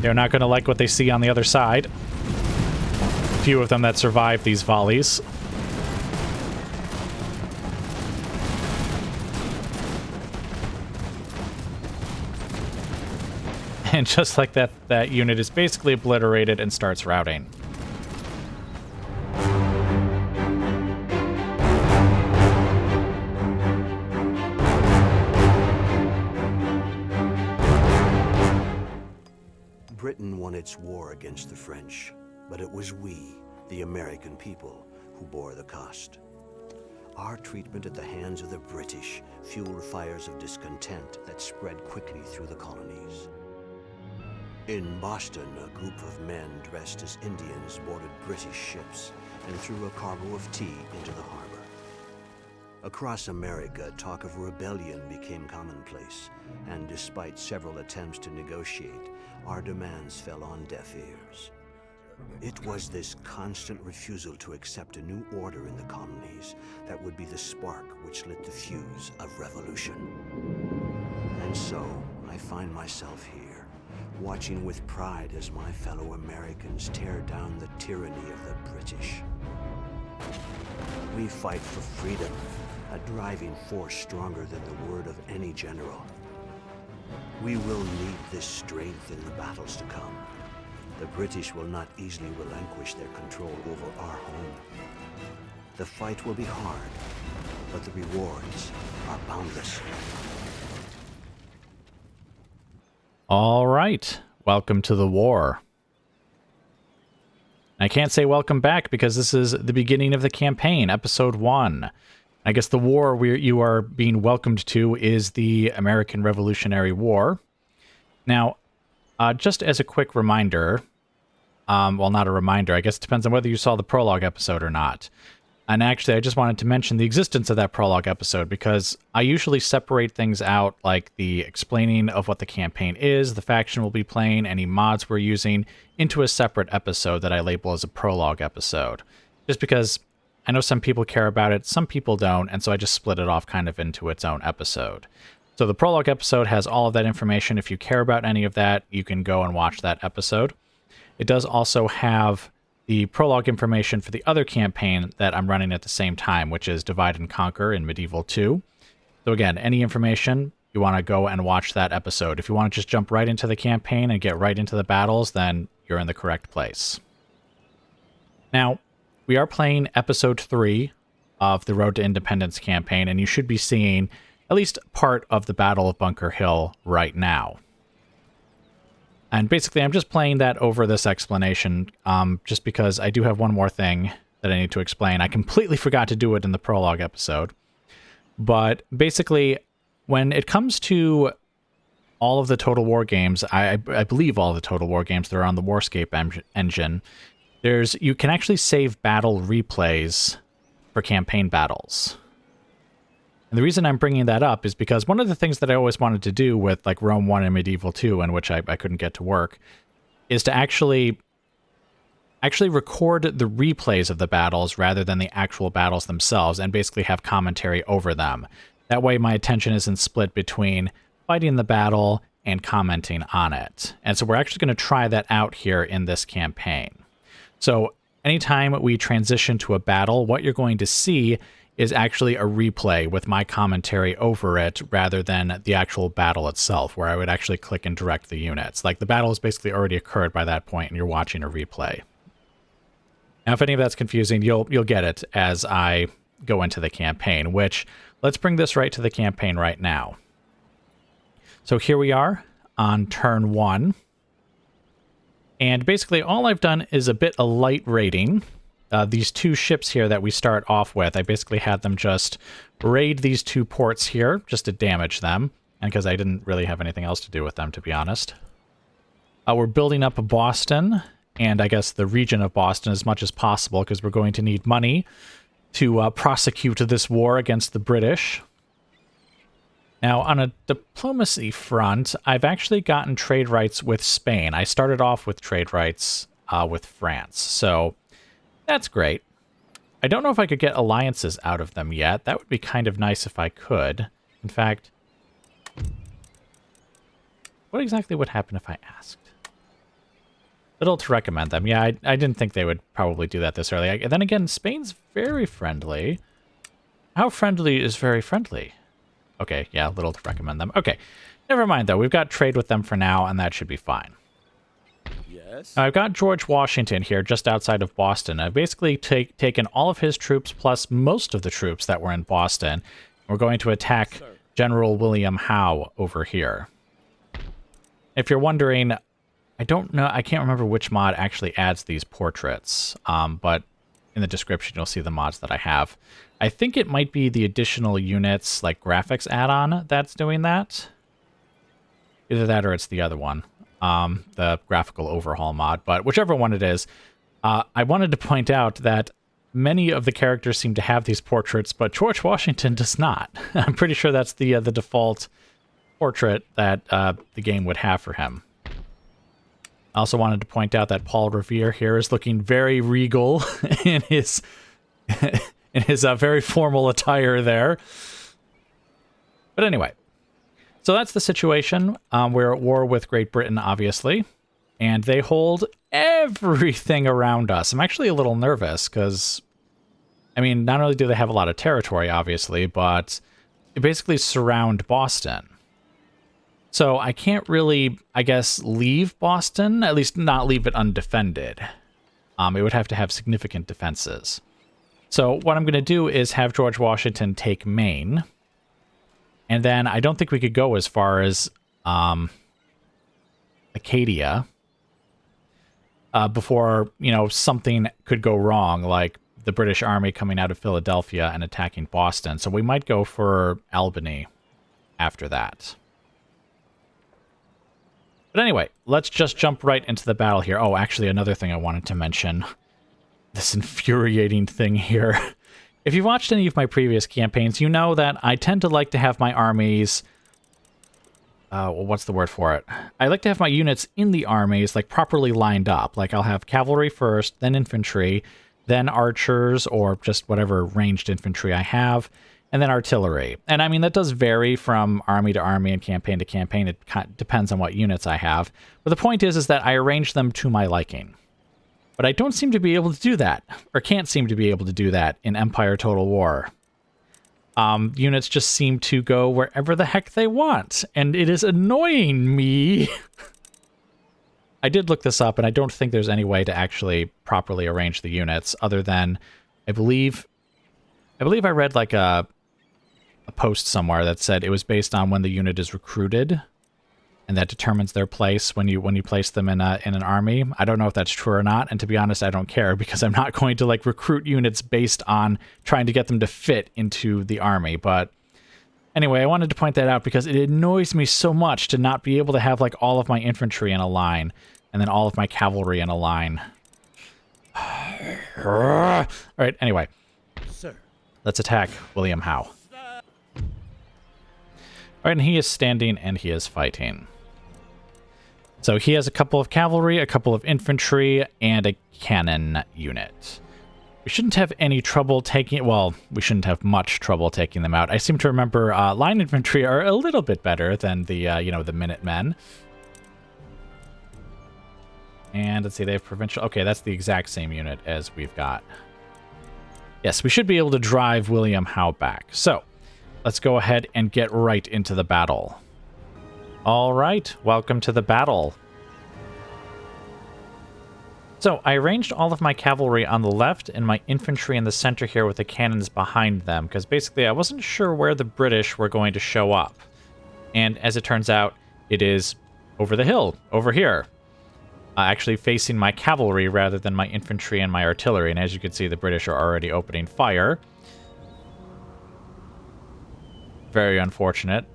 They're not going to like what they see on the other side. Few of them that survive these volleys. And just like that, that unit is basically obliterated and starts routing. Britain won its war against the French, but it was we, the American people, who bore the cost. Our treatment at the hands of the British fueled fires of discontent that spread quickly through the colonies. In Boston, a group of men dressed as Indians boarded British ships and threw a cargo of tea into the harbor. Across America, talk of rebellion became commonplace, and despite several attempts to negotiate, our demands fell on deaf ears. It was this constant refusal to accept a new order in the colonies that would be the spark which lit the fuse of revolution. And so, I find myself here, watching with pride as my fellow Americans tear down the tyranny of the British. We fight for freedom, a driving force stronger than the word of any general. We will need this strength in the battles to come. The British will not easily relinquish their control over our home. The fight will be hard, but the rewards are boundless. All right. Welcome to the war. I can't say welcome back because this is the beginning of the campaign, episode 1. I guess the war you are being welcomed to is the American Revolutionary War. Now, just as a quick reminder, well, not a reminder, I guess it depends on whether you saw the prologue episode or not. And actually, I just wanted to mention the existence of that prologue episode because I usually separate things out, like the explaining of what the campaign is, the faction we'll be playing, any mods we're using, into a separate episode that I label as a prologue episode. Just because I know some people care about it, some people don't, and so I just split it off kind of into its own episode. So the prologue episode has all of that information. If you care about any of that, you can go and watch that episode. It does also have the prologue information for the other campaign that I'm running at the same time, which is Divide and Conquer in Medieval 2. So again, any information, you want to go and watch that episode. If you want to just jump right into the campaign and get right into the battles, then you're in the correct place. Now, we are playing episode 3 of the Road to Independence campaign, and you should be seeing at least part of the Battle of Bunker Hill right now. And basically, I'm just playing that over this explanation, just because I do have one more thing that I need to explain. I completely forgot to do it in the prologue episode. But basically, when it comes to all of the Total War games, I believe all the Total War games that are on the Warscape engine, you can actually save battle replays for campaign battles. And the reason I'm bringing that up is because one of the things that I always wanted to do with like Rome 1 and Medieval 2, and which I couldn't get to work, is to actually record the replays of the battles rather than the actual battles themselves and basically have commentary over them. That way my attention isn't split between fighting the battle and commenting on it. And so we're actually going to try that out here in this campaign. So anytime we transition to a battle, what you're going to see is actually a replay with my commentary over it rather than the actual battle itself, where I would actually click and direct the units. Like the battle has basically already occurred by that point and you're watching a replay. Now, if any of that's confusing, you'll get it as I go into the campaign, which let's bring this right to the campaign right now. So here we are on turn 1. And basically all I've done is a bit of light raiding. These 2 ships here that we start off with, I basically had them just raid these 2 ports here just to damage them, and because I didn't really have anything else to do with them, to be honest. We're building up Boston, and I guess the region of Boston as much as possible, because we're going to need money to prosecute this war against the British. Now, on a diplomacy front, I've actually gotten trade rights with Spain. I started off with trade rights with France, so that's great. I don't know if I could get alliances out of them yet. That would be kind of nice if I could. In fact, what exactly would happen if I asked? Little to recommend them. Yeah, I didn't think they would probably do that this early. Then again, Spain's very friendly. How friendly is very friendly? Okay, yeah, little to recommend them. Okay, never mind, though. We've got trade with them for now, and that should be fine. Yes. Now, I've got George Washington here just outside of Boston. I've basically taken all of his troops plus most of the troops that were in Boston. We're going to attack General William Howe over here. If you're wondering, I don't know, I can't remember which mod actually adds these portraits, but in the description you'll see the mods that I have. I think it might be the additional units, like graphics add-on, that's doing that. Either that or it's the other one, the graphical overhaul mod, but whichever one it is, I wanted to point out that many of the characters seem to have these portraits, but George Washington does not. I'm pretty sure that's the default portrait that the game would have for him. I also wanted to point out that Paul Revere here is looking very regal in his very formal attire there. But anyway, so that's the situation. We're at war with Great Britain, obviously, and they hold everything around us. I'm actually a little nervous because, I mean, not only do they have a lot of territory, obviously, but they basically surround Boston. So I can't really, I guess, leave Boston, at least not leave it undefended. It would have to have significant defenses. So what I'm going to do is have George Washington take Maine. And then I don't think we could go as far as Acadia before, you know, something could go wrong, like the British Army coming out of Philadelphia and attacking Boston. So we might go for Albany after that. But anyway, let's just jump right into the battle here. Oh, actually, another thing I wanted to mention. This infuriating thing here. If you've watched any of my previous campaigns, you know that I tend to like to have my armies... well, what's the word for it? I like to have my units in the armies, like, properly lined up. Like, I'll have cavalry first, then infantry, then archers, or just whatever ranged infantry I have, and then artillery. And I mean, that does vary from army to army and campaign to campaign. It depends on what units I have. But the point is that I arrange them to my liking. But I don't seem to be able to do that, or can't seem to be able to do that in Empire Total War. Units just seem to go wherever the heck they want, and it is annoying me. I did look this up, and I don't think there's any way to actually properly arrange the units, other than, I believe I read like a post somewhere that said it was based on when the unit is recruited, and that determines their place when you place them in an army. I don't know if that's true or not, and to be honest, I don't care, because I'm not going to like recruit units based on trying to get them to fit into the army. But anyway, I wanted to point that out because it annoys me so much to not be able to have like all of my infantry in a line and then all of my cavalry in a line. All right, anyway. Sir. Let's attack William Howe. All right, and he is standing and he is fighting. So he has a couple of cavalry, a couple of infantry, and a cannon unit. We shouldn't have any trouble taking... Well, we shouldn't have much trouble taking them out. I seem to remember line infantry are a little bit better than the, the Minutemen. And let's see, they have provincial... Okay, that's the exact same unit as we've got. Yes, we should be able to drive William Howe back. So, let's go ahead and get right into the battle. All right, welcome to the battle. So, I arranged all of my cavalry on the left and my infantry in the center here with the cannons behind them, because basically I wasn't sure where the British were going to show up. And as it turns out, it is over the hill, over here. Actually facing my cavalry rather than my infantry and my artillery. And as you can see, the British are already opening fire. Very unfortunate.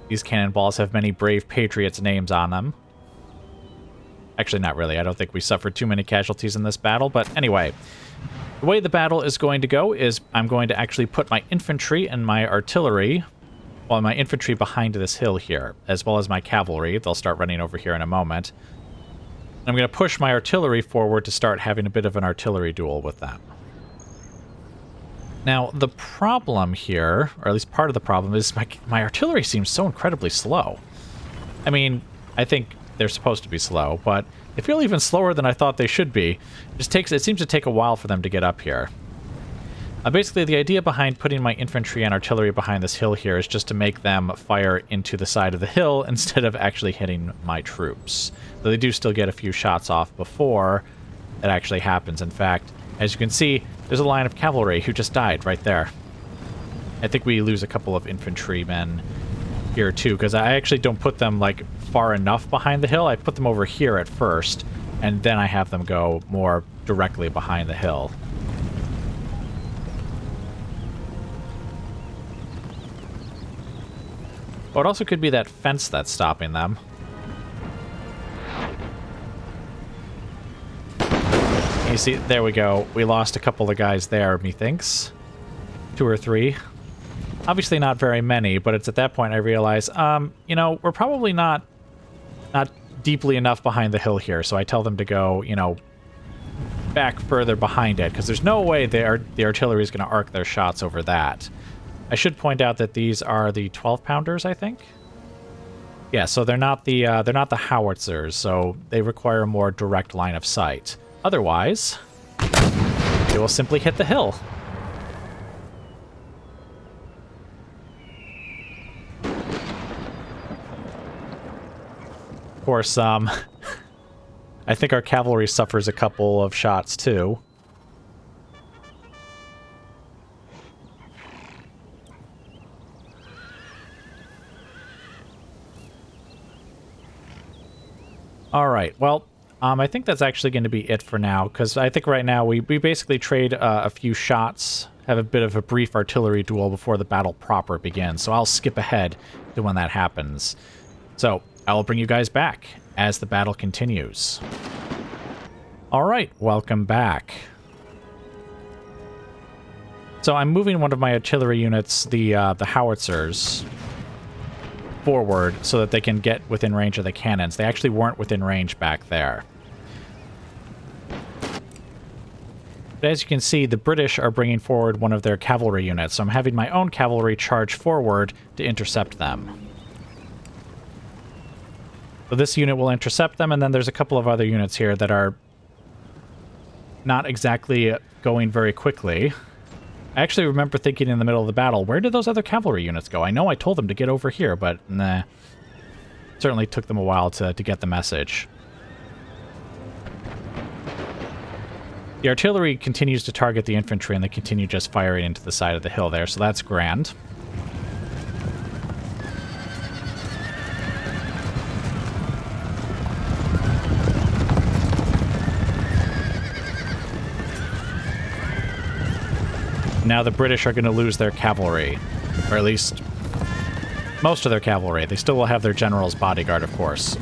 These cannonballs have many brave patriots' names on them. Actually, not really. I don't think we suffered too many casualties in this battle. But anyway, the way the battle is going to go is I'm going to actually put my infantry and my artillery, well, my infantry behind this hill here, as well as my cavalry. They'll start running over here in a moment. I'm going to push my artillery forward to start having a bit of an artillery duel with them. Now, the problem here, or at least part of the problem, is my artillery seems so incredibly slow. I mean, I think they're supposed to be slow, but they feel even slower than I thought they should be. It seems to take a while for them to get up here. Basically, the idea behind putting my infantry and artillery behind this hill here is just to make them fire into the side of the hill instead of actually hitting my troops. So they do still get a few shots off before it actually happens. In fact, as you can see, there's a line of cavalry who just died right there. I think we lose a couple of infantrymen here too, because I actually don't put them like far enough behind the hill. I put them over here at first, and then I have them go more directly behind the hill. Oh, it also could be that fence that's stopping them. You see, there we go. We lost a couple of guys there, methinks. 2 or 3. Obviously not very many, but it's at that point I realize, you know, we're probably not deeply enough behind the hill here, so I tell them to go, you know, back further behind it, because there's no way the artillery is going to arc their shots over that. I should point out that these are the 12-pounders, I think. Yeah, so they're not the howitzers, so they require a more direct line of sight. Otherwise, they will simply hit the hill. Of course, I think our cavalry suffers a couple of shots too. All right, well, I think that's actually going to be it for now, because I think right now we basically trade a few shots, have a bit of a brief artillery duel before the battle proper begins, so I'll skip ahead to when that happens. So, I will bring you guys back as the battle continues. All right, welcome back. So I'm moving one of my artillery units, the howitzers, forward so that they can get within range of the cannons. They actually weren't within range back there. But as you can see, the British are bringing forward one of their cavalry units, so I'm having my own cavalry charge forward to intercept them. So this unit will intercept them, and then there's a couple of other units here that are not exactly going very quickly. I actually remember thinking in the middle of the battle, where did those other cavalry units go? I know I told them to get over here, but nah. Certainly took them a while to get the message. The artillery continues to target the infantry, and they continue just firing into the side of the hill there, so that's grand. Now the British are going to lose their cavalry, or at least most of their cavalry. They still will have their general's bodyguard, of course.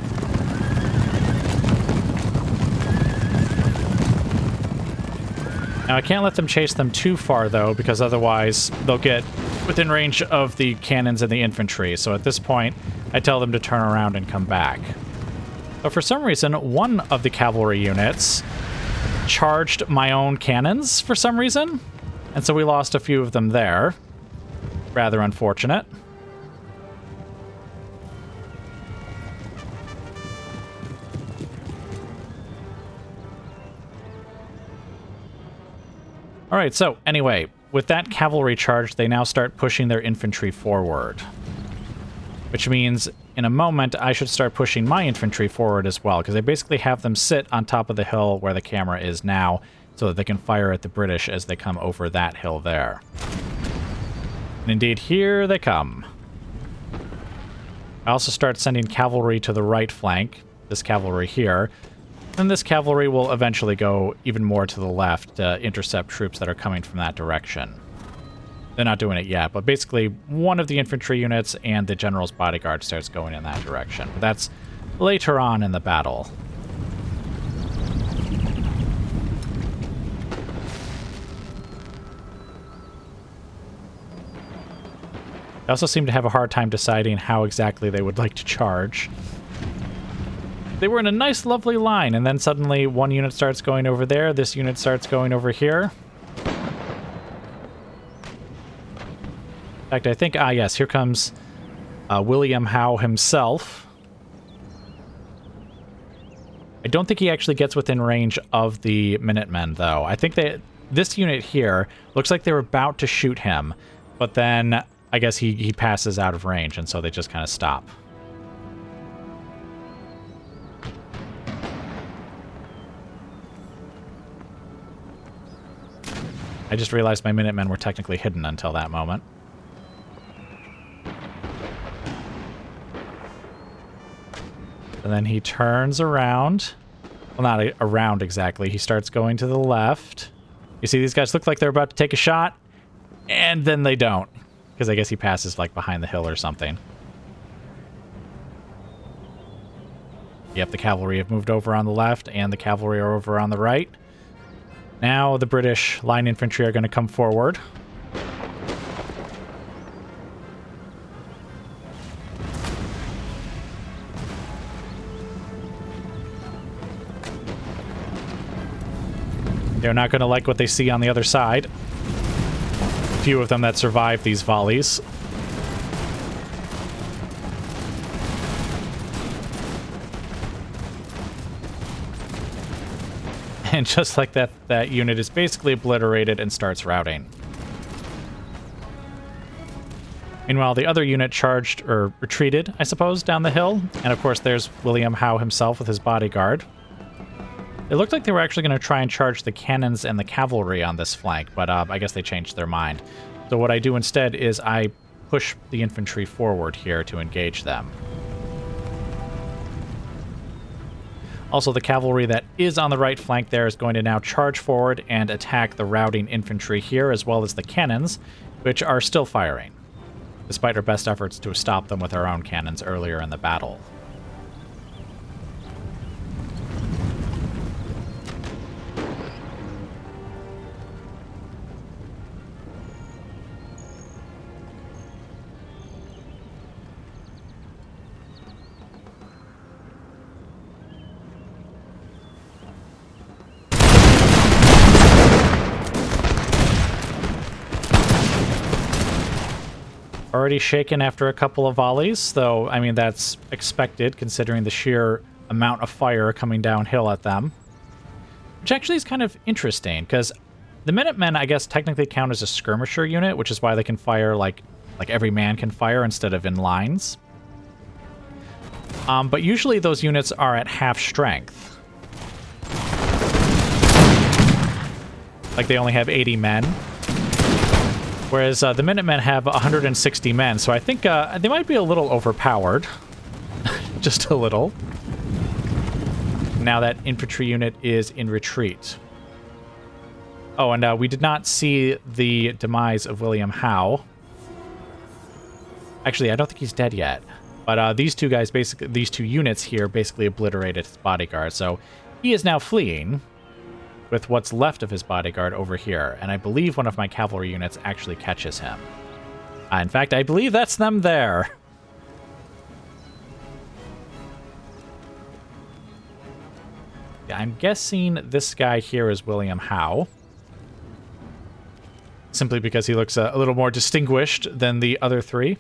Now I can't let them chase them too far, though, because otherwise they'll get within range of the cannons and the infantry. So at this point, I tell them to turn around and come back. But for some reason, one of the cavalry units charged my own cannons for some reason. And so we lost a few of them there. Rather unfortunate. Alright, so anyway, with that cavalry charge, they now start pushing their infantry forward. Which means, in a moment, I should start pushing my infantry forward as well, because I basically have them sit on top of the hill where the camera is now, so that they can fire at the British as they come over that hill there. And indeed, here they come. I also start sending cavalry to the right flank, this cavalry here, and this cavalry will eventually go even more to the left to intercept troops that are coming from that direction. They're not doing it yet, but basically one of the infantry units and the general's bodyguard starts going in that direction. But that's later on in the battle. They also seem to have a hard time deciding how exactly they would like to charge. They were in a nice, lovely line, and then suddenly one unit starts going over there, this unit starts going over here. In fact, I think, yes, here comes William Howe himself. I don't think he actually gets within range of the Minutemen, though. I think that this unit here looks like they were about to shoot him, but then I guess he passes out of range, and so they just kind of stop. I just realized my Minutemen were technically hidden until that moment. And then he turns around. Well, not around exactly. He starts going to the left. You see, these guys look like they're about to take a shot, and then they don't. Because I guess he passes, like, behind the hill or something. Yep, the cavalry have moved over on the left, and the cavalry are over on the right. Now the British line infantry are going to come forward. They're not going to like what they see on the other side. Few of them that survive these volleys. And just like that, that unit is basically obliterated and starts routing. Meanwhile, the other unit charged, or retreated, I suppose, down the hill. And of course, there's William Howe himself with his bodyguard. It looked like they were actually going to try and charge the cannons and the cavalry on this flank, but I guess they changed their mind. So what I do instead is I push the infantry forward here to engage them. Also, the cavalry that is on the right flank there is going to now charge forward and attack the routing infantry here, as well as the cannons, which are still firing, despite our best efforts to stop them with our own cannons earlier in the battle. Already shaken after a couple of volleys, though, I mean, that's expected considering the sheer amount of fire coming downhill at them. Which actually is kind of interesting, because the Minutemen, I guess, technically count as a skirmisher unit, which is why they can fire like every man can fire instead of in lines. But usually those units are at half strength. Like they only have 80 men. Whereas the Minutemen have 160 men, so I think they might be a little overpowered. Just a little. Now that infantry unit is in retreat. Oh, and we did not see the demise of William Howe. Actually, I don't think he's dead yet. But these two guys, basically, these two units here basically obliterated his bodyguard, so he is now fleeing with what's left of his bodyguard over here, and I believe one of my cavalry units actually catches him. In fact, I believe that's them there. Yeah, I'm guessing this guy here is William Howe. Simply because he looks a little more distinguished than the other three.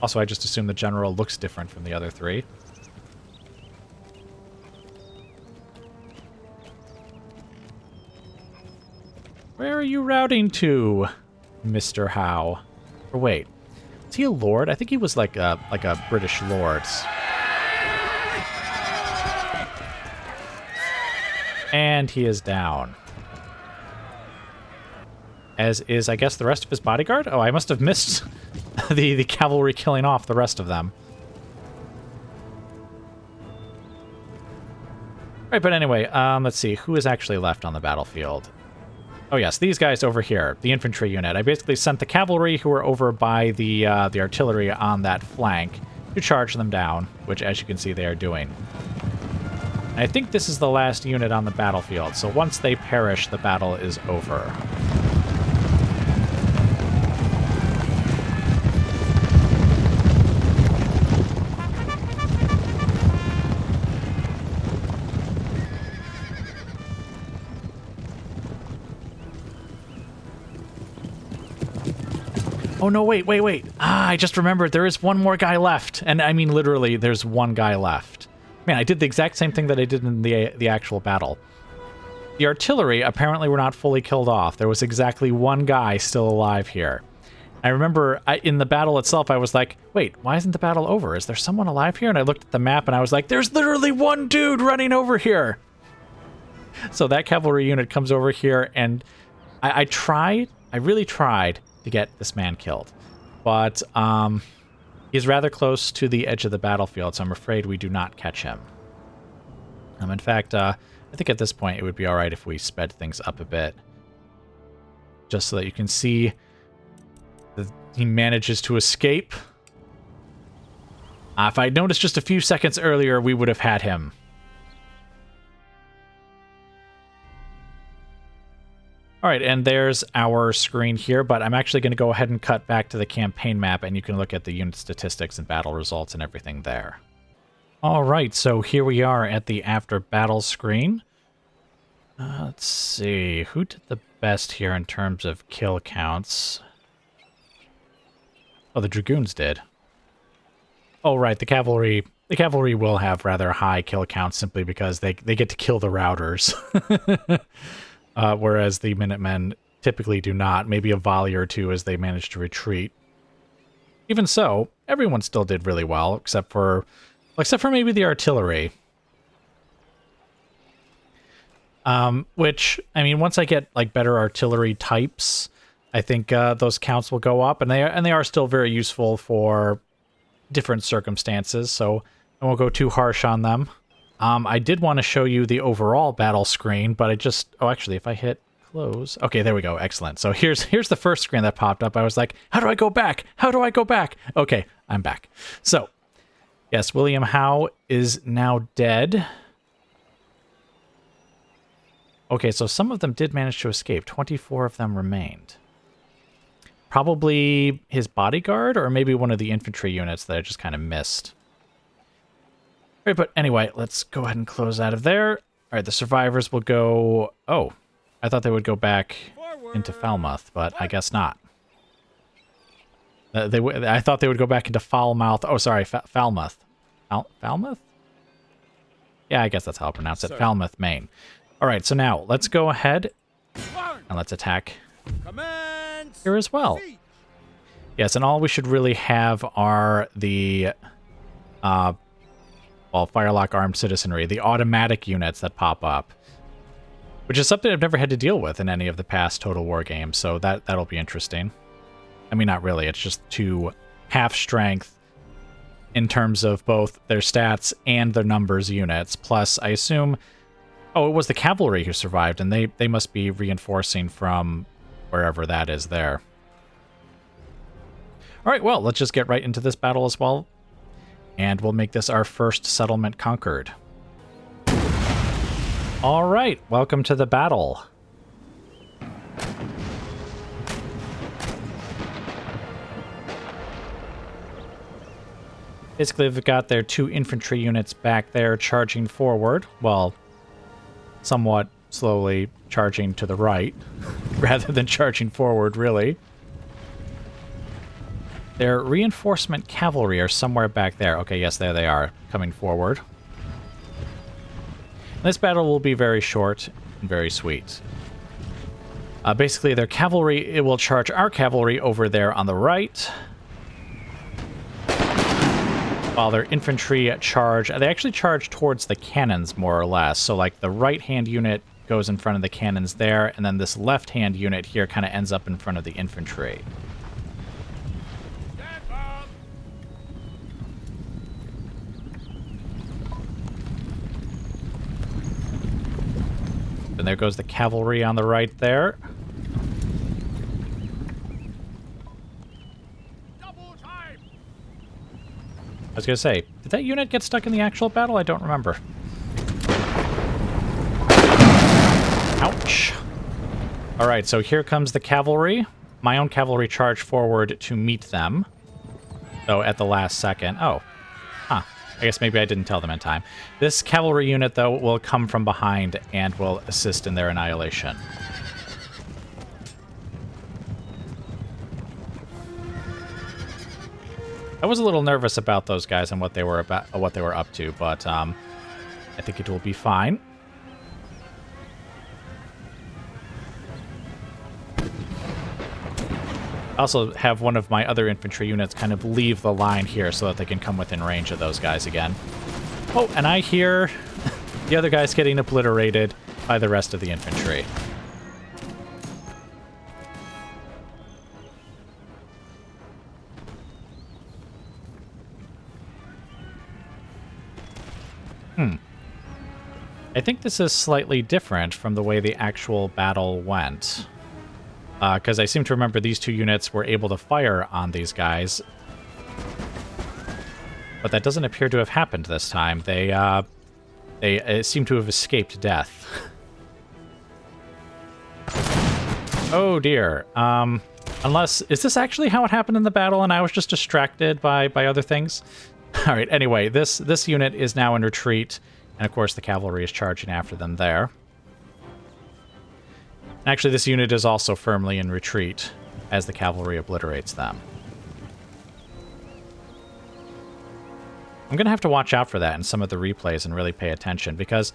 Also, I just assume the general looks different from the other three. Where are you routing to, Mr. Howe? Or wait, is he a lord? I think he was like a British lord. And he is down. As is, I guess, the rest of his bodyguard? Oh, I must have missed the cavalry killing off the rest of them. Right, but anyway, let's see. Who is actually left on the battlefield? Oh yes, these guys over here, the infantry unit. I basically sent the cavalry who were over by the artillery on that flank to charge them down, which, as you can see, they are doing. And I think this is the last unit on the battlefield, so once they perish, the battle is over. Oh, no, wait. Ah, I just remembered there is one more guy left. And I mean, literally, there's one guy left. Man, I did the exact same thing that I did in the actual battle. The artillery apparently were not fully killed off. There was exactly one guy still alive here. I remember in the battle itself, I was like, wait, why isn't the battle over? Is there someone alive here? And I looked at the map and I was like, there's literally one dude running over here. So that cavalry unit comes over here, and I really tried to get this man killed. But he's rather close to the edge of the battlefield, so I'm afraid we do not catch him. In fact, I think at this point it would be all right if we sped things up a bit. Just so that you can see that he manages to escape. If I'd noticed just a few seconds earlier, we would have had him. All right, and there's our screen here, but I'm actually going to go ahead and cut back to the campaign map, and you can look at the unit statistics and battle results and everything there. All right, so here we are at the after battle screen. Let's see, who did the best here in terms of kill counts? Oh, the Dragoons did. Oh, right, the cavalry will have rather high kill counts simply because they get to kill the routers. Whereas the Minutemen typically do not. Maybe a volley or two as they manage to retreat. Even so, everyone still did really well, except for maybe the artillery. Which, I mean, once I get like better artillery types, I think those counts will go up, and they are still very useful for different circumstances. So I won't go too harsh on them. I did want to show you the overall battle screen, but actually, if I hit close, okay, there we go, excellent. So here's the first screen that popped up. I was like, how do I go back? How do I go back? Okay, I'm back. So, yes, William Howe is now dead. Okay, so some of them did manage to escape. 24 of them remained. Probably his bodyguard, or maybe one of the infantry units that I just kind of missed. All right, but anyway, let's go ahead and close out of there. All right, the survivors will go... Oh, I thought they would go back into Falmouth, but I guess not. I thought they would go back into Falmouth. Oh, sorry, Falmouth. Falmouth? Yeah, I guess that's how I pronounce it. Sorry. Falmouth, Maine. All right, so now let's go ahead and let's attack here as well. Yes, and all we should really have are the... Firelock Armed Citizenry, the automatic units that pop up, which is something I've never had to deal with in any of the past Total War games, so that'll be interesting. I mean, not really, it's just 2 half strength in terms of both their stats and their numbers units, plus I assume, oh, it was the cavalry who survived, and they must be reinforcing from wherever that is there. All right, well, let's just get right into this battle as well. And we'll make this our first settlement conquered. All right, welcome to the battle. Basically, they've got their 2 infantry units back there charging forward. Well, somewhat slowly charging to the right, rather than charging forward, really. Their reinforcement cavalry are somewhere back there. Okay, yes, there they are, coming forward. This battle will be very short and very sweet. Basically, their cavalry, it will charge our cavalry over there on the right, while their infantry charge... They actually charge towards the cannons, more or less. So, like, the right-hand unit goes in front of the cannons there, and then this left-hand unit here kind of ends up in front of the infantry. And there goes the cavalry on the right there. Double time. I was going to say, did that unit get stuck in the actual battle? I don't remember. Ouch. All right, so here comes the cavalry. My own cavalry charged forward to meet them. So at the last second. Oh. Huh. I guess maybe I didn't tell them in time. This cavalry unit, though, will come from behind and will assist in their annihilation. I was a little nervous about those guys and what they were up to, but I think it will be fine. I also have one of my other infantry units kind of leave the line here so that they can come within range of those guys again. Oh, and I hear the other guys getting obliterated by the rest of the infantry. I think this is slightly different from the way the actual battle went. Because I seem to remember these two units were able to fire on these guys. But that doesn't appear to have happened this time. They seem to have escaped death. Oh dear. Unless, is this actually how it happened in the battle and I was just distracted by other things? Alright, anyway, this unit is now in retreat. And of course the cavalry is charging after them there. Actually, this unit is also firmly in retreat as the cavalry obliterates them. I'm going to have to watch out for that in some of the replays and really pay attention, because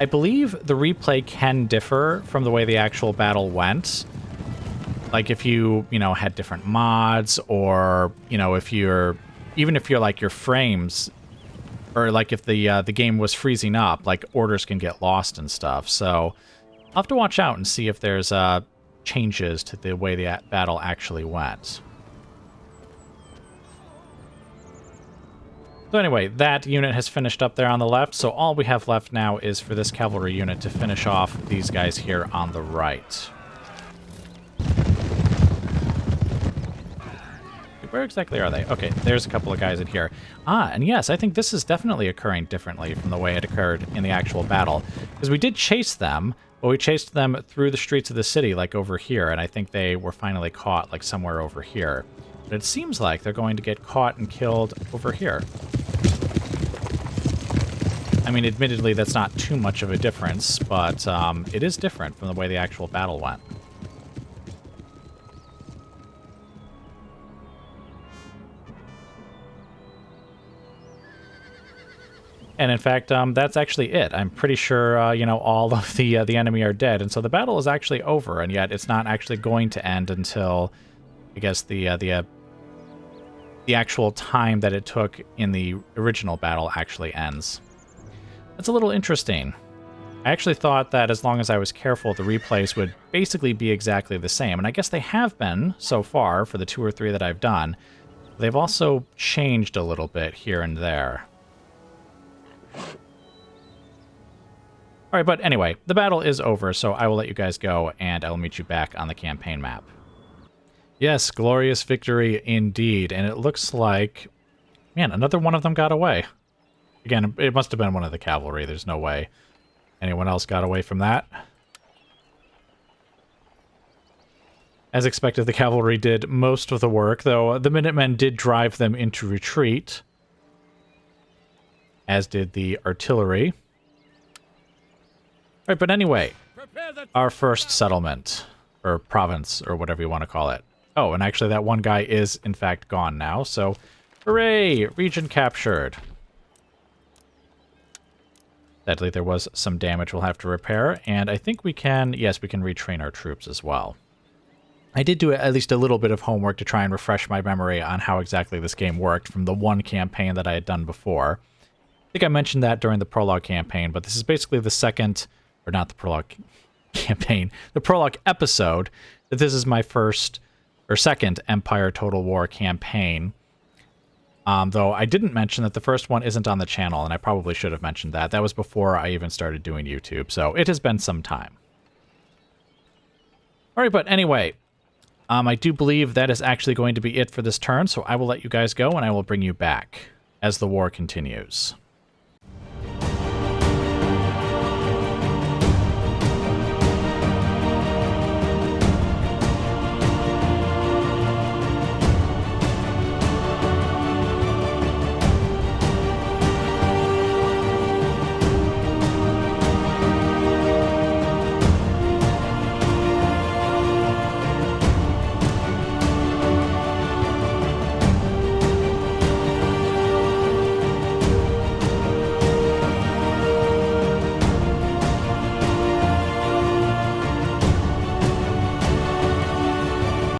I believe the replay can differ from the way the actual battle went. Like if you had different mods, or, if you're, even if you're like your frames, or like if the game was freezing up, like orders can get lost and stuff. So I'll have to watch out and see if there's changes to the way the battle actually went. So anyway, that unit has finished up there on the left, so all we have left now is for this cavalry unit to finish off these guys here on the right. Where exactly are they? Okay, there's a couple of guys in here. Ah, and yes, I think this is definitely occurring differently from the way it occurred in the actual battle. Because we did chase them, but we chased them through the streets of the city, like over here, and I think they were finally caught, like somewhere over here. But it seems like they're going to get caught and killed over here. I mean, admittedly, that's not too much of a difference, but it is different from the way the actual battle went. And in fact, that's actually it. I'm pretty sure, all of the enemy are dead, and so the battle is actually over. And yet, it's not actually going to end until, I guess, the actual time that it took in the original battle actually ends. That's a little interesting. I actually thought that as long as I was careful, the replays would basically be exactly the same, and I guess they have been so far for the 2 or 3 that I've done. They've also changed a little bit here and there. Alright, but anyway, the battle is over, so I will let you guys go, and I will meet you back on the campaign map. Yes, glorious victory indeed, and it looks like... Man, another one of them got away. Again, it must have been one of the cavalry, there's no way anyone else got away from that. As expected, the cavalry did most of the work, though the Minutemen did drive them into retreat, as did the artillery. Right, but anyway, our first settlement, or province, or whatever you want to call it. Oh, and actually that one guy is, in fact, gone now, so hooray! Region captured. Sadly, there was some damage we'll have to repair, and I think we can, yes, we can retrain our troops as well. I did do at least a little bit of homework to try and refresh my memory on how exactly this game worked from the one campaign that I had done before. I think I mentioned that during the prologue campaign, but this is basically the second... or not the prologue campaign, the prologue episode, that this is my first, or second, Empire Total War campaign. Though I didn't mention that the first one isn't on the channel, and I probably should have mentioned that. That was before I even started doing YouTube, so it has been some time. Alright, but anyway, I do believe that is actually going to be it for this turn, so I will let you guys go, and I will bring you back as the war continues.